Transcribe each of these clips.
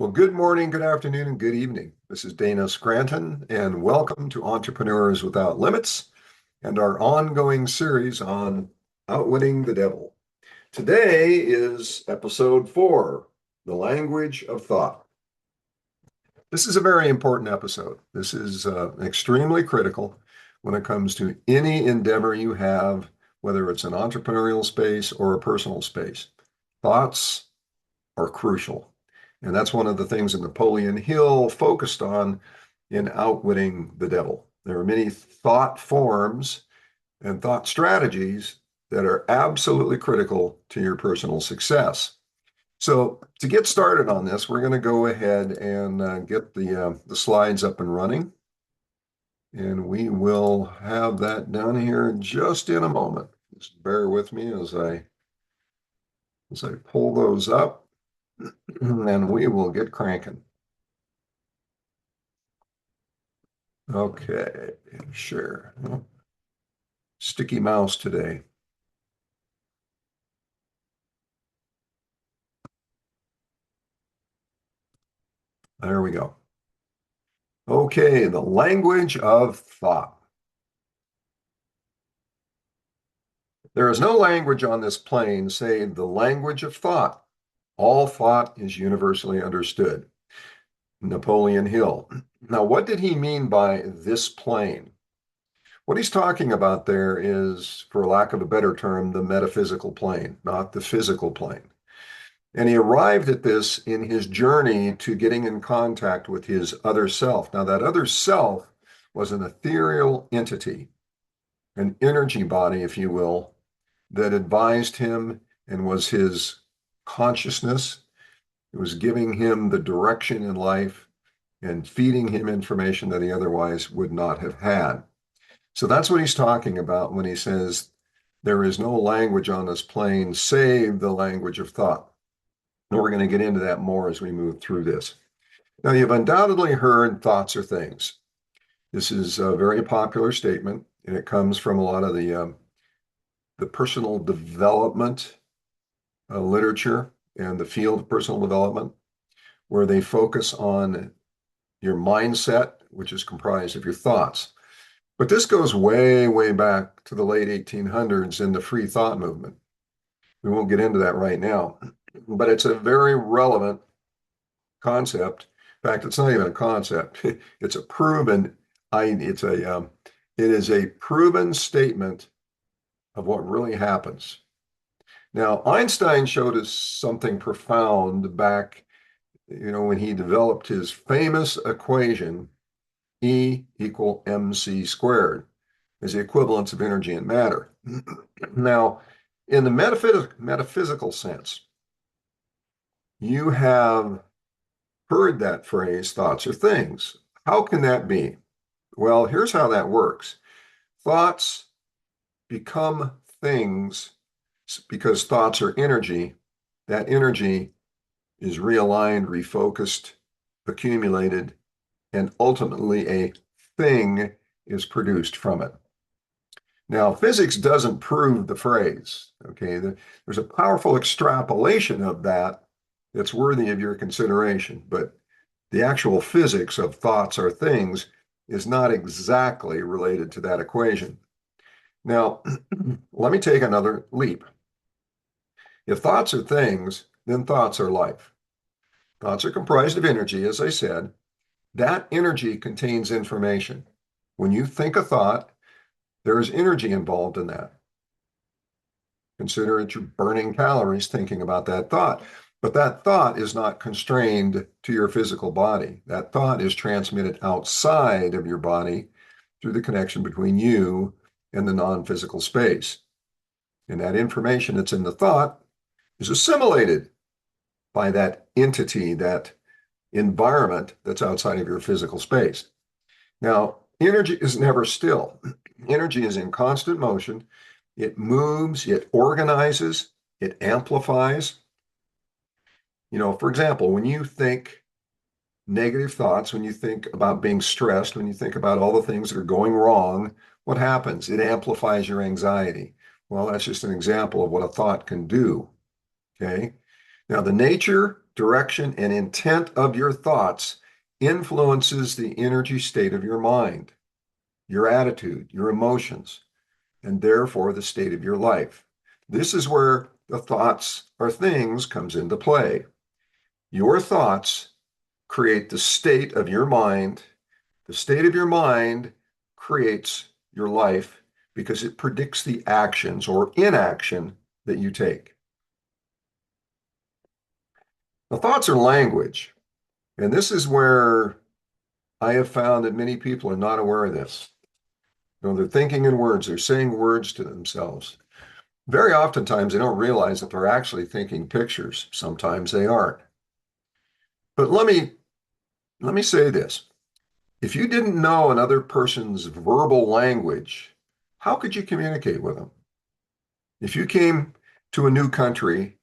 Well, good morning, good afternoon, and good evening. This is Dana Scranton, and welcome to Entrepreneurs Without Limits and our ongoing series on Outwitting the Devil. Today is episode 4, The Language of Thought. This is a very important episode. This is extremely critical when it comes to any endeavor you have, whether it's an entrepreneurial space or a personal space. Thoughts are crucial. And that's one of the things that Napoleon Hill focused on in Outwitting the Devil. There are many thought forms and thought strategies that are absolutely critical to your personal success. So to get started on this, we're going to go ahead and get the slides up and running. And we will have that done here just in a moment. Just bear with me as I pull those up. And we will get cranking. Okay, sure. Sticky mouse today. There we go. Okay, the language of thought. There is no language on this plane save the language of thought. All thought is universally understood. Napoleon Hill. Now, what did he mean by this plane? What he's talking about there is, for lack of a better term, the metaphysical plane, not the physical plane. And he arrived at this in his journey to getting in contact with his other self. Now, that other self was an ethereal entity, an energy body, if you will, that advised him and was his consciousness. It was giving him the direction in life and feeding him information that he otherwise would not have had. So that's what he's talking about when he says, there is no language on this plane save the language of thought. And we're going to get into that more as we move through this. Now, you've undoubtedly heard thoughts are things. This is a very popular statement, and it comes from a lot of the personal development literature and the field of personal development, where they focus on your mindset, which is comprised of your thoughts. But this goes way, way back to the late 1800s in the free thought movement. We won't get into that right now, but it's a very relevant concept. In fact, it's not even a concept. It's a proven, it is a proven statement of what really happens. Now, Einstein showed us something profound back, when he developed his famous equation, E equal mc squared, is the equivalence of energy and matter. Now, in the metaphysical sense, you have heard that phrase, thoughts are things. How can that be? Well, here's how that works. Thoughts become things because thoughts are energy. That energy is realigned, refocused, accumulated, and ultimately a thing is produced from it. Now, physics doesn't prove the phrase, okay? There's a powerful extrapolation of that that's worthy of your consideration, but the actual physics of thoughts are things is not exactly related to that equation. Now, let me take another leap. If thoughts are things, then thoughts are life. Thoughts are comprised of energy, as I said. That energy contains information. When you think a thought, there is energy involved in that. Consider it you're burning calories thinking about that thought. But that thought is not constrained to your physical body. That thought is transmitted outside of your body through the connection between you and the non-physical space. And that information that's in the thought is assimilated by that entity, that environment that's outside of your physical space. Now, energy is never still. Energy is in constant motion. It moves, it organizes, it amplifies. For example, when you think negative thoughts, when you think about being stressed, when you think about all the things that are going wrong, what happens? It amplifies your anxiety. Well, that's just an example of what a thought can do. Okay. Now, the nature direction, and intent of your thoughts influences the energy state of your mind, your attitude, your emotions, and therefore the state of your life. This is where the thoughts or things comes into play. Your thoughts create the state of your mind. The state of your mind creates your life because it predicts the actions or inaction that you take. The thoughts are language, and this is where I have found that many people are not aware of this. They're thinking in words, they're saying words to themselves. Very oftentimes, they don't realize that they're actually thinking pictures. Sometimes they aren't. But let me say this. If you didn't know another person's verbal language, how could you communicate with them? If you came to a new country,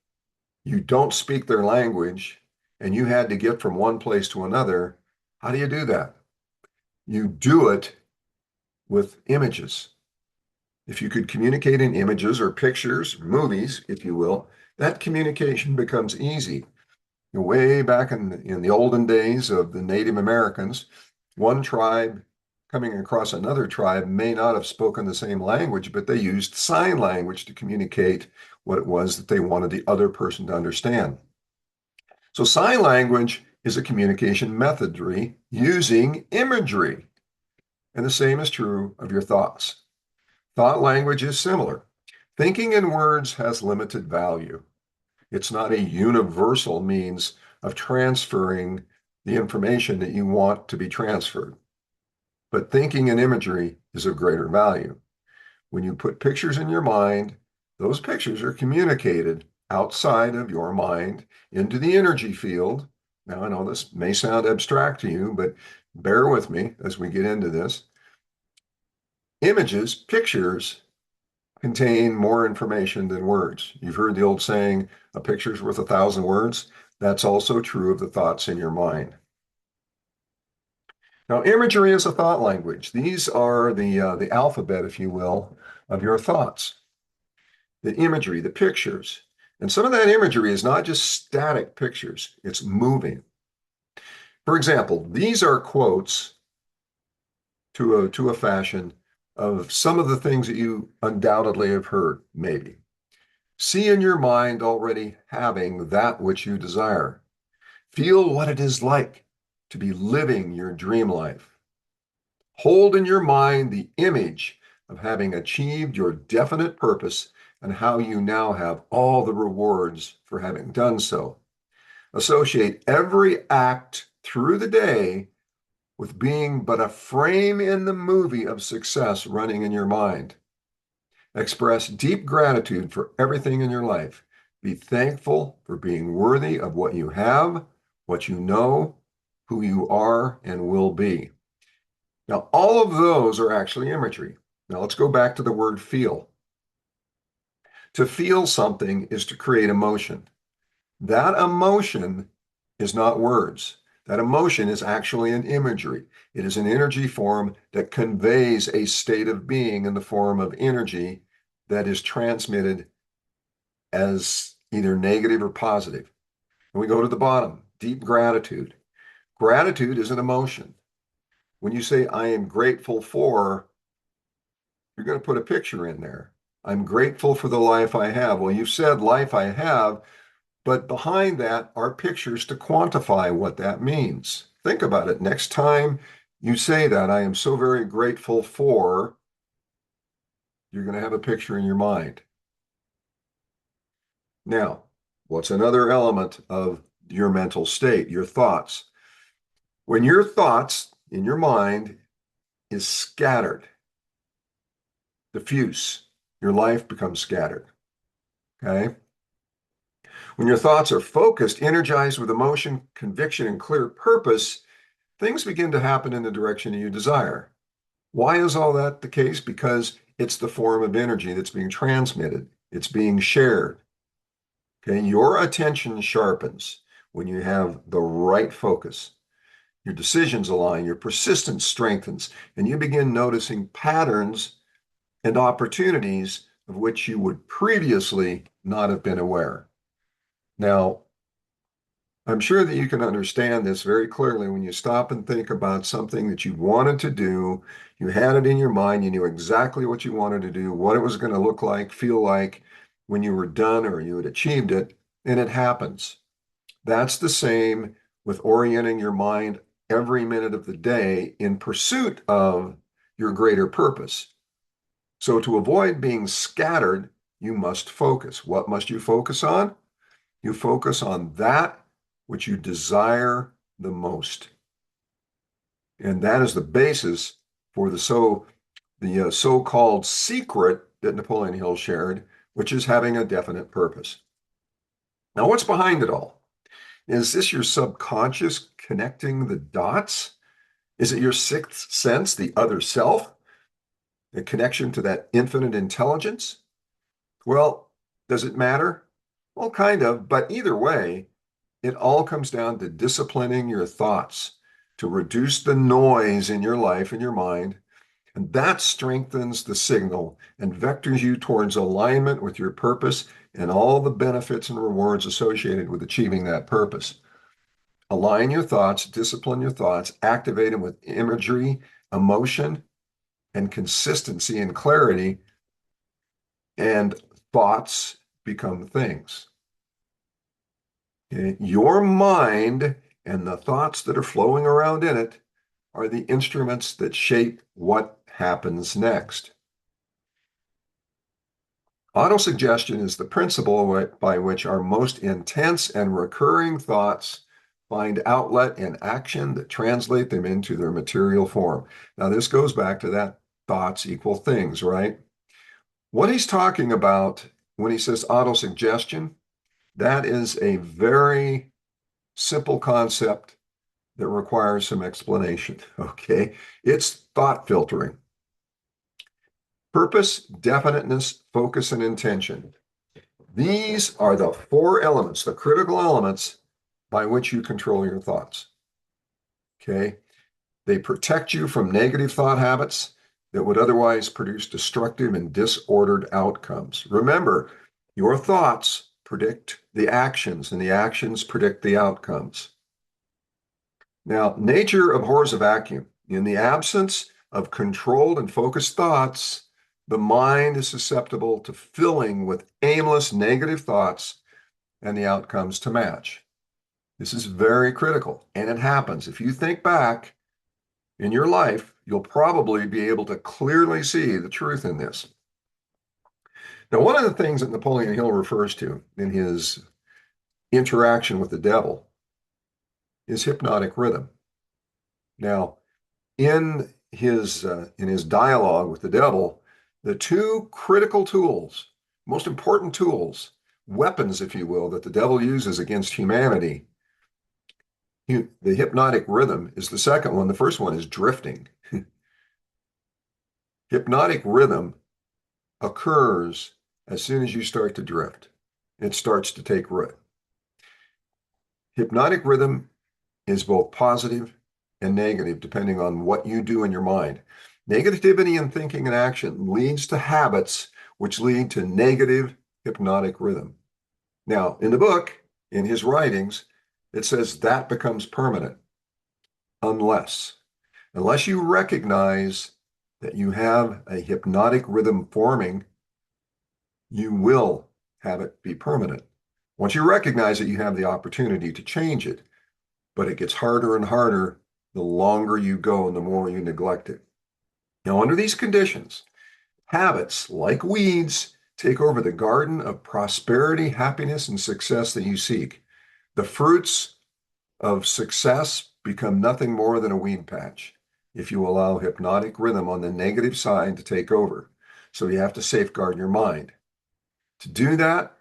you don't speak their language, and you had to get from one place to another, how do you do that? You do it with images. If you could communicate in images or pictures, movies, if you will, that communication becomes easy. Way back in the olden days of the Native Americans, one tribe coming across another tribe may not have spoken the same language, but they used sign language to communicate what it was that they wanted the other person to understand. So sign language is a communication methodry using imagery. And the same is true of your thoughts. Thought language is similar. Thinking in words has limited value. It's not a universal means of transferring the information that you want to be transferred. But thinking in imagery is of greater value. When you put pictures in your mind, those pictures are communicated outside of your mind into the energy field. Now, I know this may sound abstract to you, but bear with me as we get into this. Images, pictures, contain more information than words. You've heard the old saying, a picture's worth 1,000 words. That's also true of the thoughts in your mind. Now, imagery is a thought language. These are the alphabet, if you will, of your thoughts. The imagery, the pictures. And some of that imagery is not just static pictures, it's moving. For example, these are quotes to a fashion of some of the things that you undoubtedly have heard, maybe. See in your mind already having that which you desire. Feel what it is like to be living your dream life. Hold in your mind the image of having achieved your definite purpose and how you now have all the rewards for having done so. Associate every act through the day with being but a frame in the movie of success running in your mind. Express deep gratitude for everything in your life. Be thankful for being worthy of what you have, what you know, who you are and will be. Now, all of those are actually imagery. Now, let's go back to the word feel. To feel something is to create emotion. That emotion is not words. That emotion is actually an imagery. It is an energy form that conveys a state of being in the form of energy that is transmitted as either negative or positive. And we go to the bottom, deep gratitude. Gratitude is an emotion. When you say, I am grateful for, you're going to put a picture in there. I'm grateful for the life I have. Well, you've said life I have, but behind that are pictures to quantify what that means. Think about it. Next time you say that, I am so very grateful for, you're going to have a picture in your mind. Now, what's another element of your mental state, your thoughts? When your thoughts in your mind is scattered, diffuse, your life becomes scattered. Okay? When your thoughts are focused, energized with emotion, conviction, and clear purpose, things begin to happen in the direction you desire. Why is all that the case? Because it's the form of energy that's being transmitted. It's being shared. Okay, your attention sharpens when you have the right focus. Your decisions align, your persistence strengthens, and you begin noticing patterns and opportunities of which you would previously not have been aware. Now, I'm sure that you can understand this very clearly when you stop and think about something that you wanted to do. You had it in your mind, you knew exactly what you wanted to do, what it was going to look like, feel like when you were done or you had achieved it, and it happens. That's the same with orienting your mind every minute of the day in pursuit of your greater purpose. So, to avoid being scattered, you must focus. What must you focus on? You focus on that which you desire the most. And that is the basis for the so-called secret that Napoleon Hill shared, which is having a definite purpose. Now, what's behind it all? Is this your subconscious connecting the dots? Is it your sixth sense, the other self, a connection to that infinite intelligence? Well, does it matter? Well, kind of, but either way, it all comes down to disciplining your thoughts to reduce the noise in your life and your mind. And that strengthens the signal and vectors you towards alignment with your purpose and all the benefits and rewards associated with achieving that purpose. Align your thoughts, discipline your thoughts, activate them with imagery, emotion, and consistency and clarity, and thoughts become things. Okay? Your mind and the thoughts that are flowing around in it are the instruments that shape what happens next. Autosuggestion is the principle by which our most intense and recurring thoughts find outlet in action that translate them into their material form. Now, this goes back to that thoughts equal things, right? What he's talking about when he says autosuggestion, that is a very simple concept that requires some explanation, okay? It's thought filtering. Purpose, definiteness, focus, and intention. These are the four elements, the critical elements by which you control your thoughts. Okay? They protect you from negative thought habits that would otherwise produce destructive and disordered outcomes. Remember, your thoughts predict the actions, and the actions predict the outcomes. Now, nature abhors a vacuum. In the absence of controlled and focused thoughts, the mind is susceptible to filling with aimless negative thoughts and the outcomes to match. This is very critical, and it happens. If you think back in your life, you'll probably be able to clearly see the truth in this. Now, one of the things that Napoleon Hill refers to in his interaction with the devil is hypnotic rhythm. Now, in his dialogue with the devil, the two critical tools, most important tools, weapons, if you will, that the devil uses against humanity, the hypnotic rhythm is the second one. The first one is drifting. Hypnotic rhythm occurs as soon as you start to drift. It starts to take root. Hypnotic rhythm is both positive and negative, depending on what you do in your mind. Negativity in thinking and action leads to habits which lead to negative hypnotic rhythm. Now, in the book, in his writings, it says that becomes permanent unless you recognize that you have a hypnotic rhythm forming, you will have it be permanent. Once you recognize it, you have the opportunity to change it, but it gets harder and harder the longer you go and the more you neglect it. Now, under these conditions, habits, like weeds, take over the garden of prosperity, happiness, and success that you seek. The fruits of success become nothing more than a weed patch if you allow hypnotic rhythm on the negative side to take over. So you have to safeguard your mind. To do that,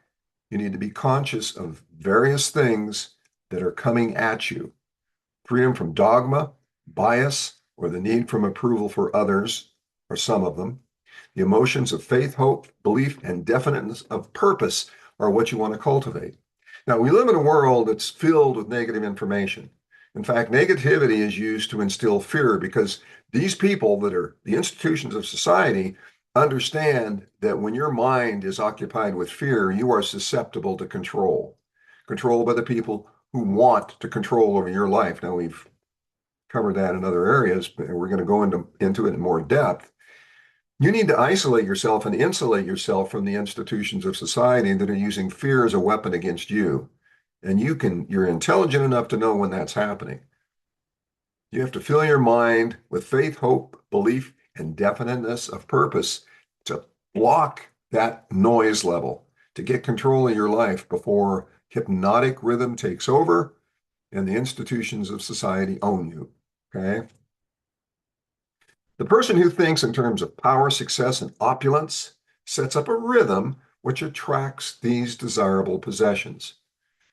you need to be conscious of various things that are coming at you. Freedom from dogma, bias, or the need from approval for others, or some of them. The emotions of faith, hope, belief, and definiteness of purpose are what you want to cultivate. Now, we live in a world that's filled with negative information. In fact, negativity is used to instill fear because these people that are the institutions of society understand that when your mind is occupied with fear, you are susceptible to control by the people who want to control over your life. Now, we've covered that in other areas, but we're going to go into it in more depth. You need to isolate yourself and insulate yourself from the institutions of society that are using fear as a weapon against you. And you're intelligent enough to know when that's happening. You have to fill your mind with faith, hope, belief, and definiteness of purpose to block that noise level, to get control of your life before hypnotic rhythm takes over and the institutions of society own you. Okay? The person who thinks in terms of power, success, and opulence sets up a rhythm which attracts these desirable possessions.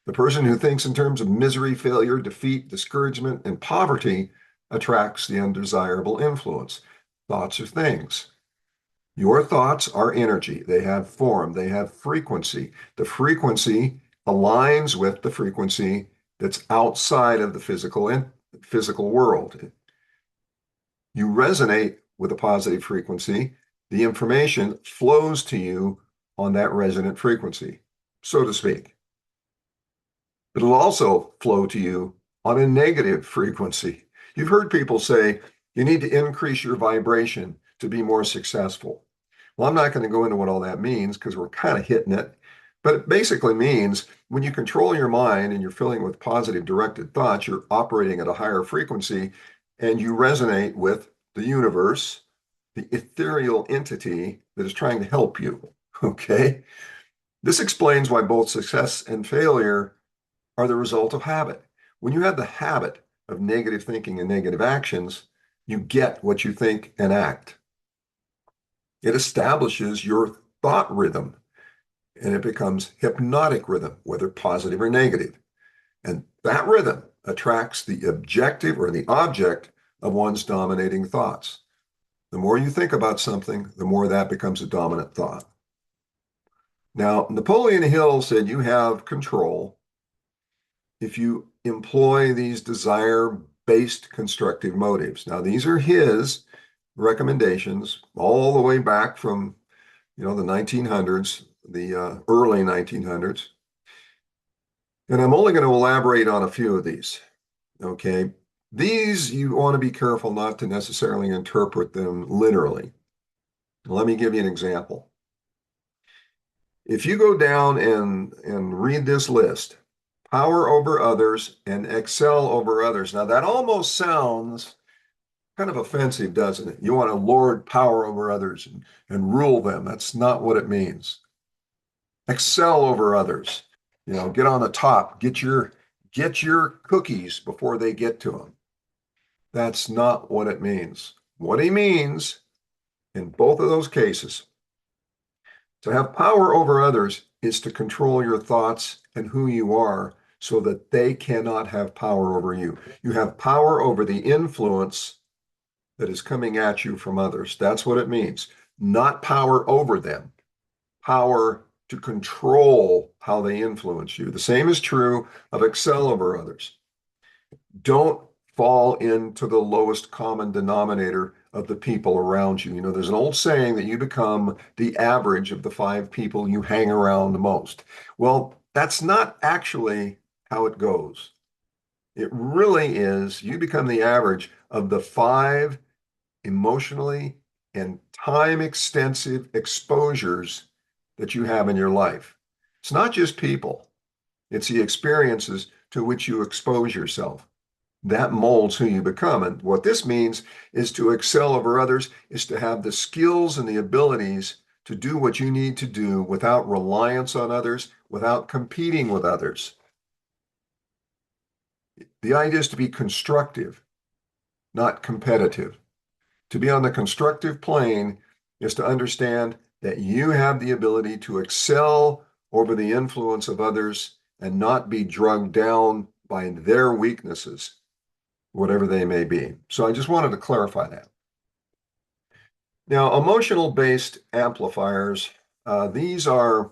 The person who thinks in terms of misery, failure, defeat, discouragement, and poverty attracts the undesirable influence. Thoughts are things. Your thoughts are energy. They have form, they have frequency. The frequency aligns with the frequency that's outside of the physical world. You resonate with a positive frequency. The information flows to you on that resonant frequency, so to speak. It'll also flow to you on a negative frequency. You've heard people say you need to increase your vibration to be more successful. Well, I'm not going to go into what all that means because we're kind of hitting it. But it basically means when you control your mind and you're filling with positive directed thoughts, you're operating at a higher frequency and you resonate with the universe, the ethereal entity that is trying to help you. Okay? This explains why both success and failure are the result of habit. When you have the habit of negative thinking and negative actions, you get what you think and act. It establishes your thought rhythm and it becomes hypnotic rhythm, whether positive or negative. And that rhythm attracts the objective or the object of one's dominating thoughts. The more you think about something, the more that becomes a dominant thought. Now, Napoleon Hill said you have control if you employ these desire-based constructive motives. Now, these are his recommendations all the way back from, the 1900s, the early 1900s. And I'm only going to elaborate on a few of these. Okay. These you want to be careful not to necessarily interpret them literally. Let me give you an example. If you go down and read this list, power over others and excel over others. Now that almost sounds kind of offensive, doesn't it? You want to lord power over others and rule them. That's not what it means. Excel over others. Get on the top, get your cookies before they get to them. That's not what it means. What he means in both of those cases, to have power over others is to control your thoughts and who you are so that they cannot have power over you. You have power over the influence that is coming at you from others. That's what it means. Not power over them, power to control how they influence you. The same is true of excel over others. Don't fall into the lowest common denominator of the people around you. There's an old saying that you become the average of the 5 people you hang around the most. Well, that's not actually how it goes. It really is, you become the average of the 5 emotionally and time extensive exposures that you have in your life. It's not just people, it's the experiences to which you expose yourself. That molds who you become. And what this means is to excel over others, is to have the skills and the abilities to do what you need to do without reliance on others, without competing with others. The idea is to be constructive, not competitive. To be on the constructive plane is to understand that you have the ability to excel over the influence of others and not be drugged down by their weaknesses, whatever they may be. So I just wanted to clarify that. Now, emotional-based amplifiers, these are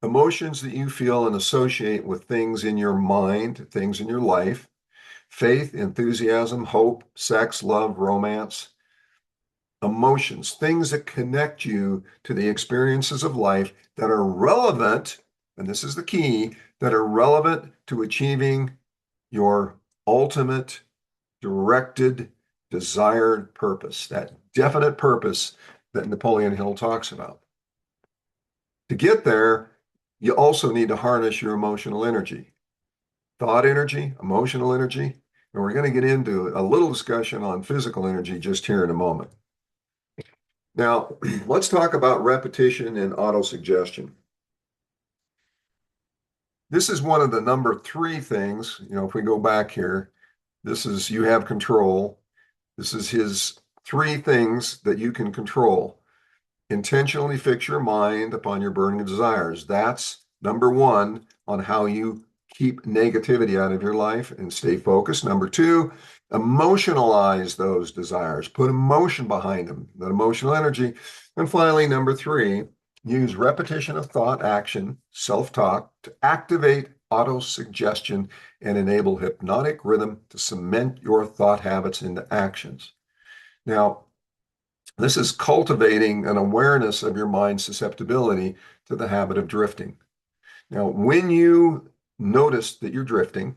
emotions that you feel and associate with things in your mind, things in your life, faith, enthusiasm, hope, sex, love, romance, emotions, things that connect you to the experiences of life that are relevant, and this is the key, that are relevant to achieving your ultimate directed, desired purpose, that definite purpose that Napoleon Hill talks about. To get there, you also need to harness your emotional energy, thought energy, emotional energy, and we're going to get into a little discussion on physical energy just here in a moment. Now, let's talk about repetition and autosuggestion. This is one of the number 3 things, if we go back here, this is you have control. This is his 3 things that you can control. Intentionally fix your mind upon your burning desires. That's number 1 on how you keep negativity out of your life and stay focused. Number 2, emotionalize those desires. Put emotion behind them, that emotional energy. And finally, number 3, use repetition of thought, action, self-talk to activate autosuggestion and enable hypnotic rhythm to cement your thought habits into actions. Now, this is cultivating an awareness of your mind's susceptibility to the habit of drifting. Now, when you notice that you're drifting,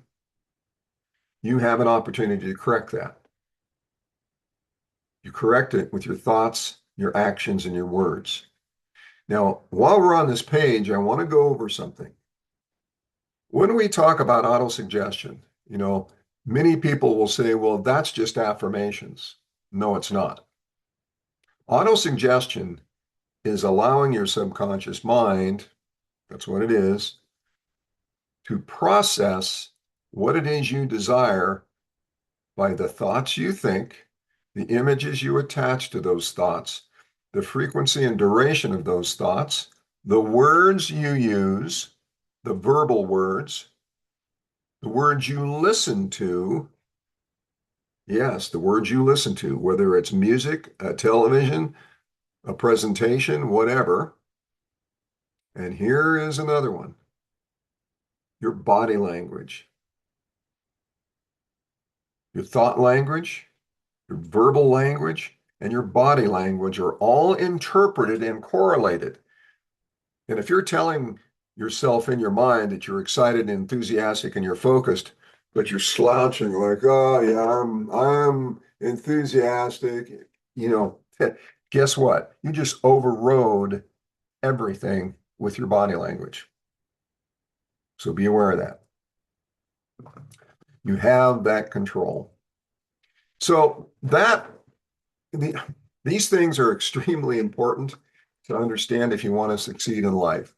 you have an opportunity to correct that. You correct it with your thoughts, your actions, and your words. Now, while we're on this page, I want to go over something. When we talk about autosuggestion, many people will say, well, that's just affirmations. No, it's not. Autosuggestion is allowing your subconscious mind, that's what it is, to process what it is you desire by the thoughts you think, the images you attach to those thoughts, the frequency and duration of those thoughts, the words you use, the verbal words, the words you listen to. Yes, the words you listen to, whether it's music, a television, a presentation, whatever. And here is another one. Your body language, your thought language, your verbal language, and your body language are all interpreted and correlated. And if you're telling yourself in your mind that you're excited and enthusiastic and you're focused, but you're slouching like, oh yeah, I'm enthusiastic, guess what? You just overrode everything with your body language. So be aware of that. You have that control. So these things are extremely important to understand if you want to succeed in life.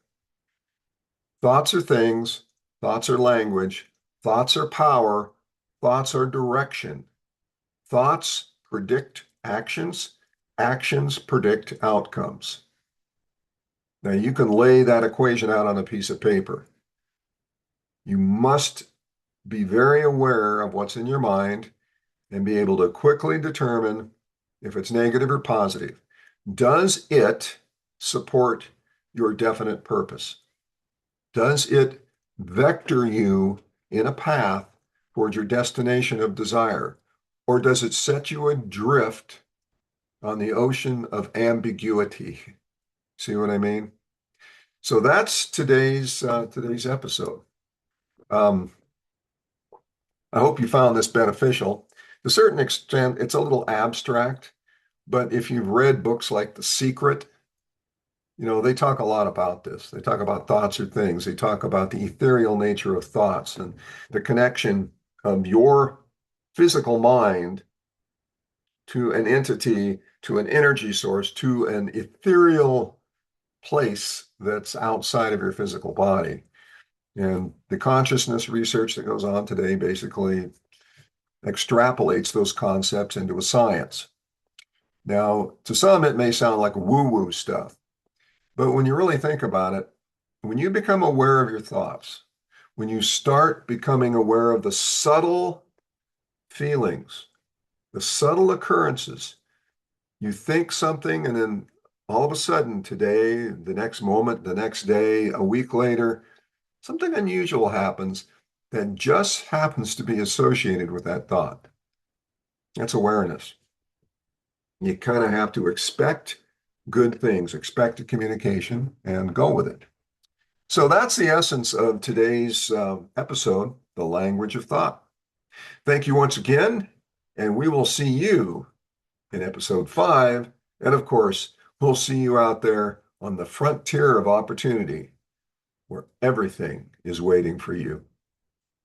Thoughts are things, thoughts are language, thoughts are power, thoughts are direction. Thoughts predict actions, actions predict outcomes. Now you can lay that equation out on a piece of paper. You must be very aware of what's in your mind and be able to quickly determine if it's negative or positive. Does it support your definite purpose? Does it vector you in a path towards your destination of desire? Or does it set you adrift on the ocean of ambiguity? See what I mean? So that's today's episode. I hope you found this beneficial. To a certain extent, it's a little abstract, but if you've read books like The Secret, they talk a lot about this. They talk about thoughts or things. They talk about the ethereal nature of thoughts and the connection of your physical mind to an entity, to an energy source, to an ethereal place that's outside of your physical body. And the consciousness research that goes on today basically extrapolates those concepts into a science. Now, to some, it may sound like woo-woo stuff, but when you really think about it, when you become aware of your thoughts, when you start becoming aware of the subtle feelings, the subtle occurrences, you think something and then all of a sudden today, the next moment, the next day, a week later, something unusual happens that just happens to be associated with that thought. That's awareness. You kind of have to expect good things, expect a communication, and go with it. So that's the essence of today's episode, The Language of Thought. Thank you once again, and we will see you in episode 5. And of course, we'll see you out there on the frontier of opportunity where everything is waiting for you.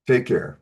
Take care.